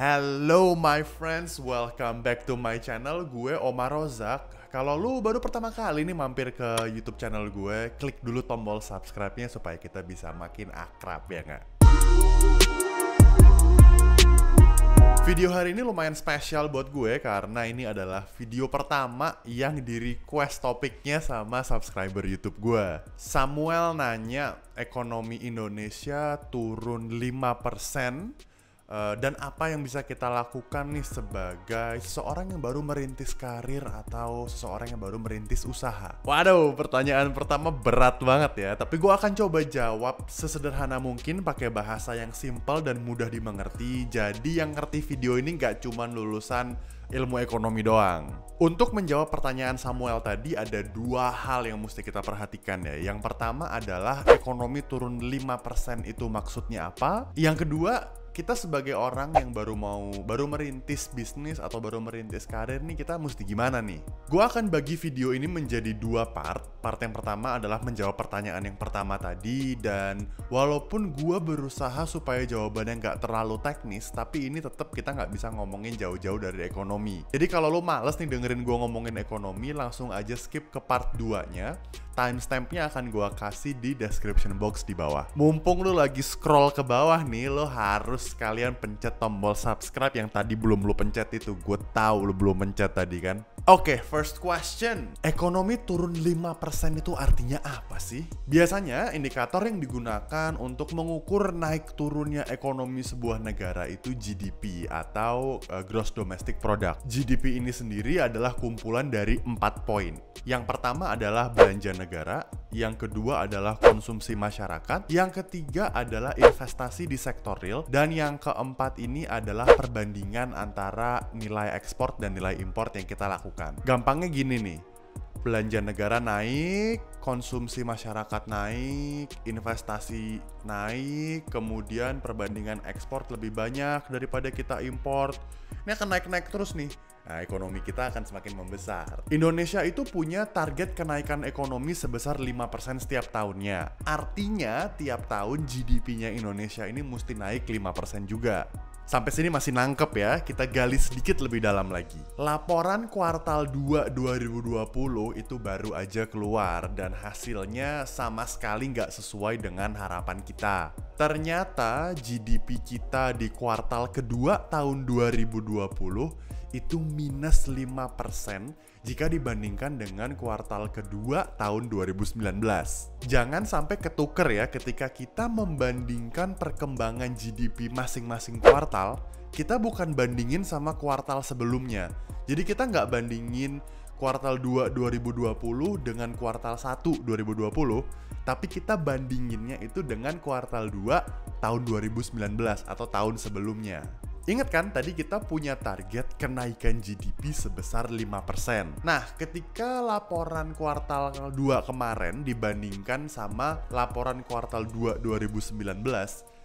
Hello my friends, welcome back to my channel. Gue Omar Rozak. Kalau lu baru pertama kali nih mampir ke YouTube channel gue, klik dulu tombol subscribe-nya supaya kita bisa makin akrab, ya nggak? Video hari ini lumayan spesial buat gue karena ini adalah video pertama yang di-request topiknya sama subscriber YouTube gue. Samuel nanya, ekonomi Indonesia turun 5%. Dan apa yang bisa kita lakukan nih sebagai seseorang yang baru merintis karir atau seseorang yang baru merintis usaha? Waduh, pertanyaan pertama berat banget ya. Tapi gue akan coba jawab sesederhana mungkin pakai bahasa yang simple dan mudah dimengerti. Jadi yang ngerti video ini nggak cuma lulusan ilmu ekonomi doang. Untuk menjawab pertanyaan Samuel tadi ada dua hal yang mesti kita perhatikan ya. Yang pertama adalah ekonomi turun 5% itu maksudnya apa? Yang kedua, kita sebagai orang yang baru merintis bisnis atau baru merintis karir nih, kita mesti gimana nih? Gua akan bagi video ini menjadi dua part. Part yang pertama adalah menjawab pertanyaan yang pertama tadi, dan walaupun gua berusaha supaya jawabannya nggak terlalu teknis, tapi ini tetap kita nggak bisa ngomongin jauh-jauh dari ekonomi. Jadi kalau lo males nih dengerin gua ngomongin ekonomi, langsung aja skip ke part 2-nya. Timestamp-nya akan gua kasih di description box di bawah. Mumpung lu lagi scroll ke bawah nih, lo harus sekalian pencet tombol subscribe yang tadi belum lu pencet itu. Gue tahu lu belum pencet tadi kan. Oke, first question. Ekonomi turun 5% itu artinya apa sih? Biasanya indikator yang digunakan untuk mengukur naik turunnya ekonomi sebuah negara itu GDP atau Gross Domestic Product. GDP ini sendiri adalah kumpulan dari 4 poin. Yang pertama adalah belanja negara, yang kedua adalah konsumsi masyarakat, yang ketiga adalah investasi di sektor real, dan yang keempat ini adalah perbandingan antara nilai ekspor dan nilai impor yang kita lakukan. Gampangnya gini nih, belanja negara naik, konsumsi masyarakat naik, investasi naik, kemudian perbandingan ekspor lebih banyak daripada kita impor. Ini akan naik-naik terus nih. Nah, ekonomi kita akan semakin membesar. Indonesia itu punya target kenaikan ekonomi sebesar 5% setiap tahunnya. Artinya, tiap tahun GDP-nya Indonesia ini mesti naik 5% juga. Sampai sini masih nangkep ya, kita gali sedikit lebih dalam lagi. Laporan kuartal 2 2020 itu baru aja keluar dan hasilnya sama sekali nggak sesuai dengan harapan kita. Ternyata GDP kita di kuartal kedua tahun 2020 itu minus 5% jika dibandingkan dengan kuartal kedua tahun 2019. Jangan sampai ketuker ya ketika kita membandingkan perkembangan GDP masing-masing kuartal, kita bukan bandingin sama kuartal sebelumnya. Jadi kita nggak bandingin kuartal 2 2020 dengan kuartal 1 2020, tapi kita bandinginnya itu dengan kuartal 2 tahun 2019 atau tahun sebelumnya. Ingat kan tadi kita punya target kenaikan GDP sebesar 5%. Nah, ketika laporan kuartal 2 kemarin dibandingkan sama laporan kuartal 2 2019,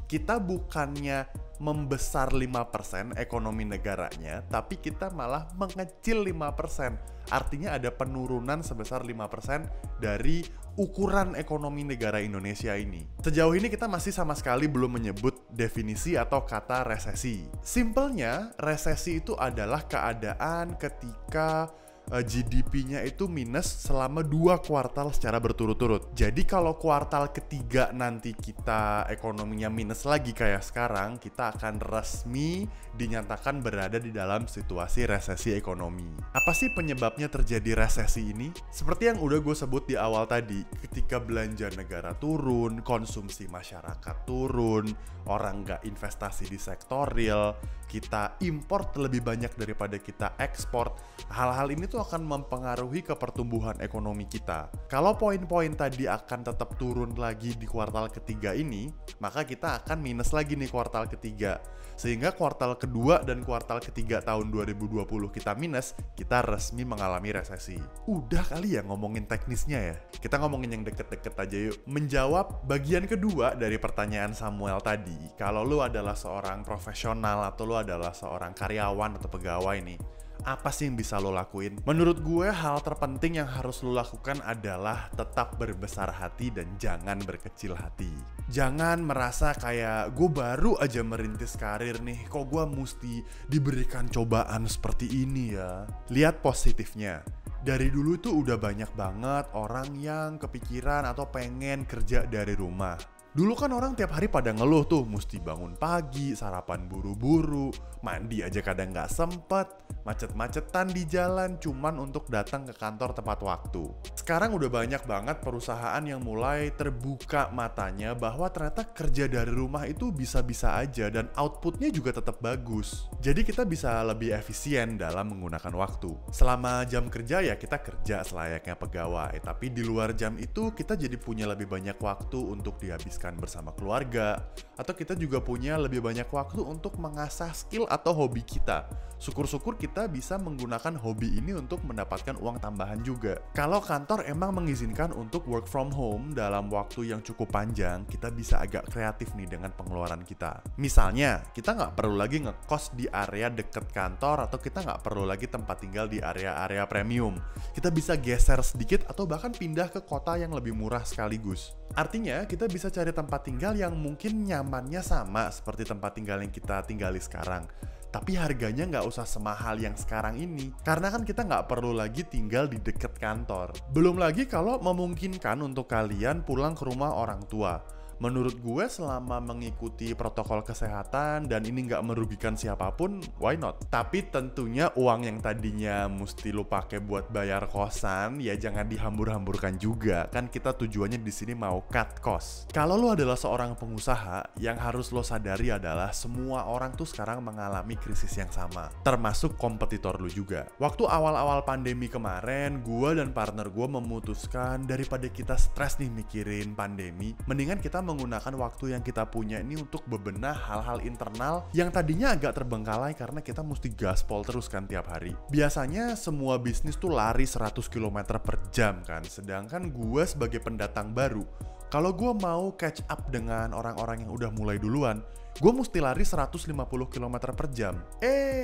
kita bukannya membesar 5% ekonomi negaranya, tapi kita malah mengecil 5%. Artinya ada penurunan sebesar 5% dari ukuran ekonomi negara Indonesia ini. Sejauh ini kita masih sama sekali belum menyebut definisi atau kata resesi. Simpelnya, resesi itu adalah keadaan ketika GDP-nya itu minus selama 2 kuartal secara berturut-turut. Jadi kalau kuartal ketiga nanti kita ekonominya minus lagi kayak sekarang, kita akan resmi dinyatakan berada di dalam situasi resesi ekonomi. Apa sih penyebabnya terjadi resesi ini? Seperti yang udah gue sebut di awal tadi, ketika belanja negara turun, konsumsi masyarakat turun, orang nggak investasi di sektor real, kita import lebih banyak daripada kita ekspor. Hal-hal ini tuh akan mempengaruhi ke pertumbuhan ekonomi kita. Kalau poin-poin tadi akan tetap turun lagi di kuartal ketiga ini, maka kita akan minus lagi nih kuartal ketiga. Sehingga kuartal kedua dan kuartal ketiga tahun 2020 kita minus, kita resmi mengalami resesi. Udah kali ya ngomongin teknisnya ya. Kita ngomongin yang deket-deket aja yuk. Menjawab bagian kedua dari pertanyaan Samuel tadi, kalau lu adalah seorang profesional atau lu adalah seorang karyawan atau pegawai nih, Apa sih yang bisa lo lakuin? Menurut gue hal terpenting yang harus lo lakukan adalah tetap berbesar hati dan jangan berkecil hati. Jangan merasa kayak gue baru aja merintis karir nih, kok gue mesti diberikan cobaan seperti ini ya. Lihat positifnya. Dari dulu tuh udah banyak banget orang yang kepikiran atau pengen kerja dari rumah. Dulu kan orang tiap hari pada ngeluh tuh, mesti bangun pagi, sarapan buru-buru, mandi aja kadang nggak sempet, macet-macetan di jalan cuman untuk datang ke kantor tepat waktu. Sekarang udah banyak banget perusahaan yang mulai terbuka matanya bahwa ternyata kerja dari rumah itu bisa-bisa aja dan outputnya juga tetap bagus. Jadi kita bisa lebih efisien dalam menggunakan waktu. Selama jam kerja ya kita kerja selayaknya pegawai, tapi di luar jam itu kita jadi punya lebih banyak waktu untuk dihabiskan bersama keluarga, atau kita juga punya lebih banyak waktu untuk mengasah skill atau hobi kita. Syukur-syukur kita bisa menggunakan hobi ini untuk mendapatkan uang tambahan juga. Kalau kantor emang mengizinkan untuk work from home dalam waktu yang cukup panjang, kita bisa agak kreatif nih dengan pengeluaran kita. Misalnya, kita nggak perlu lagi ngekos di area deket kantor, atau kita nggak perlu lagi tempat tinggal di area-area premium. Kita bisa geser sedikit atau bahkan pindah ke kota yang lebih murah sekaligus. Artinya, kita bisa cari tempat tinggal yang mungkin nyamannya sama seperti tempat tinggal yang kita tinggali sekarang, tapi harganya nggak usah semahal yang sekarang ini, karena kan kita nggak perlu lagi tinggal di deket kantor. Belum lagi kalau memungkinkan untuk kalian pulang ke rumah orang tua. Menurut gue selama mengikuti protokol kesehatan dan ini nggak merugikan siapapun, why not? Tapi tentunya uang yang tadinya mesti lo pakai buat bayar kosan, ya jangan dihambur-hamburkan juga. Kan kita tujuannya di sini mau cut cost. Kalau lo adalah seorang pengusaha, yang harus lo sadari adalah semua orang tuh sekarang mengalami krisis yang sama, termasuk kompetitor lo juga. Waktu awal-awal pandemi kemarin, gue dan partner gue memutuskan daripada kita stres nih mikirin pandemi, mendingan kita menggunakan waktu yang kita punya ini untuk bebenah hal-hal internal yang tadinya agak terbengkalai karena kita mesti gaspol terus kan tiap hari. Biasanya semua bisnis tuh lari 100 km per jam kan, sedangkan gue sebagai pendatang baru, kalau gue mau catch up dengan orang-orang yang udah mulai duluan, gue mesti lari 150 km per jam.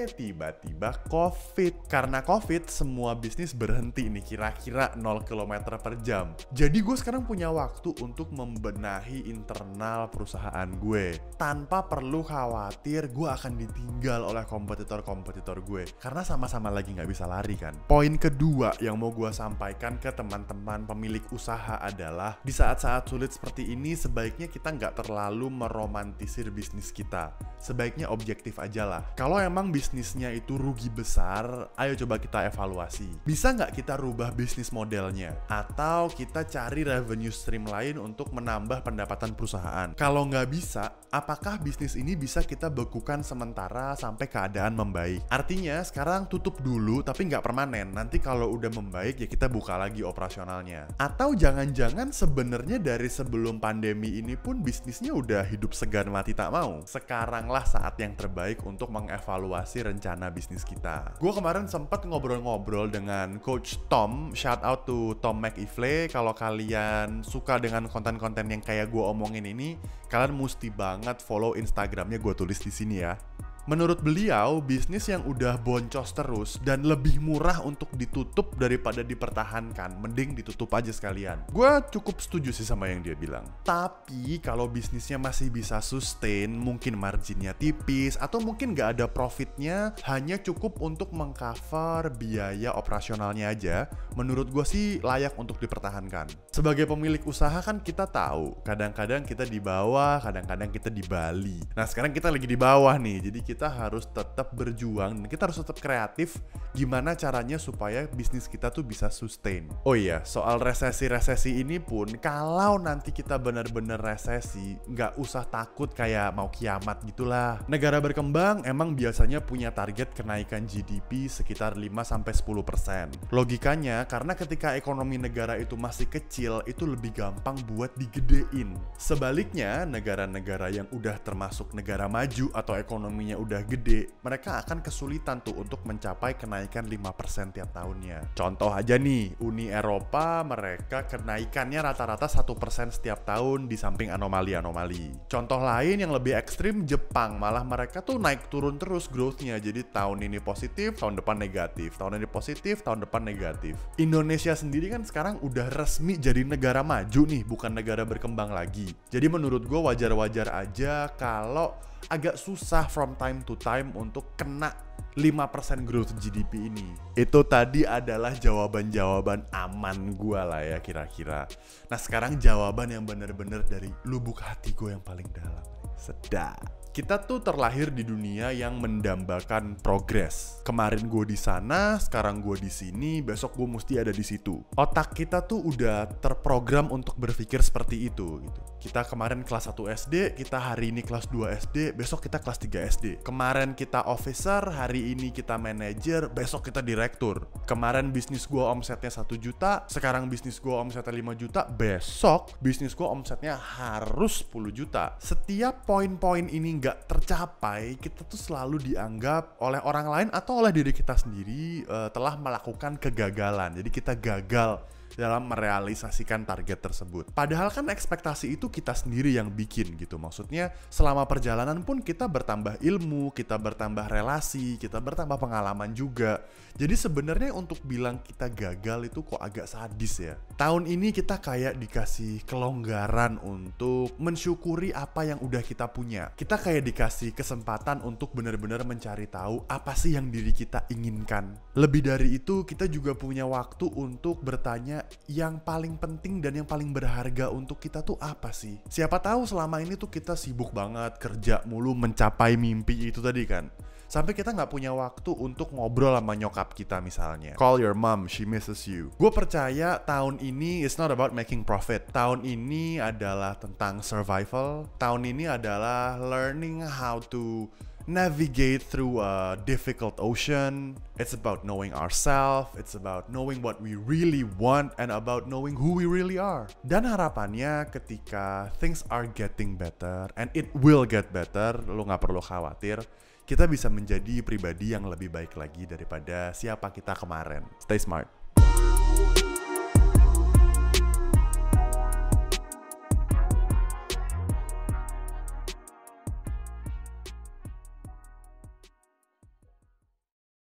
Tiba-tiba COVID. Karena COVID, semua bisnis berhenti nih kira-kira 0 km per jam. Jadi gue sekarang punya waktu untuk membenahi internal perusahaan gue, tanpa perlu khawatir gue akan ditinggal oleh kompetitor-kompetitor gue, karena sama-sama lagi nggak bisa lari kan. Poin kedua yang mau gue sampaikan ke teman-teman pemilik usaha adalah, di saat-saat sulit seperti ini, sebaiknya kita nggak terlalu meromantisir bisnis kita. Sebaiknya objektif aja lah. Kalau emang bisnisnya itu rugi besar, ayo coba kita evaluasi. Bisa nggak kita rubah bisnis modelnya? Atau kita cari revenue stream lain untuk menambah pendapatan perusahaan? Kalau nggak bisa, apakah bisnis ini bisa kita bekukan sementara sampai keadaan membaik? Artinya sekarang tutup dulu tapi nggak permanen. Nanti kalau udah membaik ya kita buka lagi operasionalnya. Atau jangan-jangan sebenarnya dari sebelum pandemi ini pun bisnisnya udah hidup segan mati tak mau. Sekaranglah saat yang terbaik untuk mengevaluasi rencana bisnis kita. Gue kemarin sempat ngobrol-ngobrol dengan Coach Tom. Shout out to Tom McIfle. Kalau kalian suka dengan konten-konten yang kayak gue omongin ini, kalian mesti banget follow Instagramnya, gue tulis di sini ya. Menurut beliau, bisnis yang udah boncos terus dan lebih murah untuk ditutup daripada dipertahankan, mending ditutup aja sekalian. Gue cukup setuju sih sama yang dia bilang. Tapi kalau bisnisnya masih bisa sustain, mungkin marginnya tipis, atau mungkin gak ada profitnya, hanya cukup untuk mengcover biaya operasionalnya aja, menurut gue sih layak untuk dipertahankan. Sebagai pemilik usaha kan kita tahu, kadang-kadang kita di bawah, kadang-kadang kita di Bali. Nah sekarang kita lagi di bawah nih, jadi kita harus tetap berjuang dan kita harus tetap kreatif gimana caranya supaya bisnis kita tuh bisa sustain. Oh iya, soal resesi-resesi ini pun, kalau nanti kita benar-benar resesi, nggak usah takut kayak mau kiamat gitulah. Negara berkembang emang biasanya punya target kenaikan GDP sekitar 5-10%. Logikanya, karena ketika ekonomi negara itu masih kecil, itu lebih gampang buat digedein. Sebaliknya, negara-negara yang udah termasuk negara maju atau ekonominya udah gede, mereka akan kesulitan tuh untuk mencapai kenaikan 5% tiap tahunnya. Contoh aja nih, Uni Eropa mereka kenaikannya rata-rata 1% setiap tahun di samping anomali-anomali. Contoh lain yang lebih ekstrim, Jepang, malah mereka tuh naik turun terus growth-nya. Jadi tahun ini positif, tahun depan negatif, tahun ini positif, tahun depan negatif. Indonesia sendiri kan sekarang udah resmi jadi negara maju nih, bukan negara berkembang lagi. Jadi menurut gue wajar-wajar aja kalau agak susah from time to time untuk kena 5% growth GDP ini. Itu tadi adalah jawaban-jawaban aman gue lah ya kira-kira. Nah sekarang jawaban yang bener-bener dari lubuk hati gue yang paling dalam. Sedap. Kita tuh terlahir di dunia yang mendambakan progres. Kemarin gue di sana, sekarang gue di sini, besok gue mesti ada di situ. Otak kita tuh udah terprogram untuk berpikir seperti itu gitu. Kita kemarin kelas 1 SD, kita hari ini kelas 2 SD, besok kita kelas 3 SD. Kemarin kita officer, hari ini kita manager, besok kita direktur. Kemarin bisnis gue omsetnya 1 juta, sekarang bisnis gue omsetnya 5 juta, besok bisnis gue omsetnya harus 10 juta. Setiap poin-poin ini nggak tercapai, kita tuh selalu dianggap oleh orang lain atau oleh diri kita sendiri telah melakukan kegagalan. Jadi kita gagal dalam merealisasikan target tersebut. Padahal kan ekspektasi itu kita sendiri yang bikin gitu. Maksudnya selama perjalanan pun kita bertambah ilmu, kita bertambah relasi, kita bertambah pengalaman juga. Jadi sebenarnya untuk bilang kita gagal itu kok agak sadis ya. Tahun ini kita kayak dikasih kelonggaran untuk mensyukuri apa yang udah kita punya. Kita kayak dikasih kesempatan untuk benar-benar mencari tahu apa sih yang diri kita inginkan. Lebih dari itu, kita juga punya waktu untuk bertanya yang paling penting dan yang paling berharga untuk kita tuh apa sih? Siapa tahu selama ini tuh kita sibuk banget kerja mulu mencapai mimpi itu tadi kan. Sampai kita nggak punya waktu untuk ngobrol sama nyokap kita misalnya. Call your mom, she misses you. Gue percaya tahun ini it's not about making profit. Tahun ini adalah tentang survival. Tahun ini adalah learning how to navigate through a difficult ocean. It's about knowing ourselves, it's about knowing what we really want, and about knowing who we really are. Dan harapannya ketika things are getting better, and it will get better, lo gak perlu khawatir, kita bisa menjadi pribadi yang lebih baik lagi daripada siapa kita kemarin. Stay smart.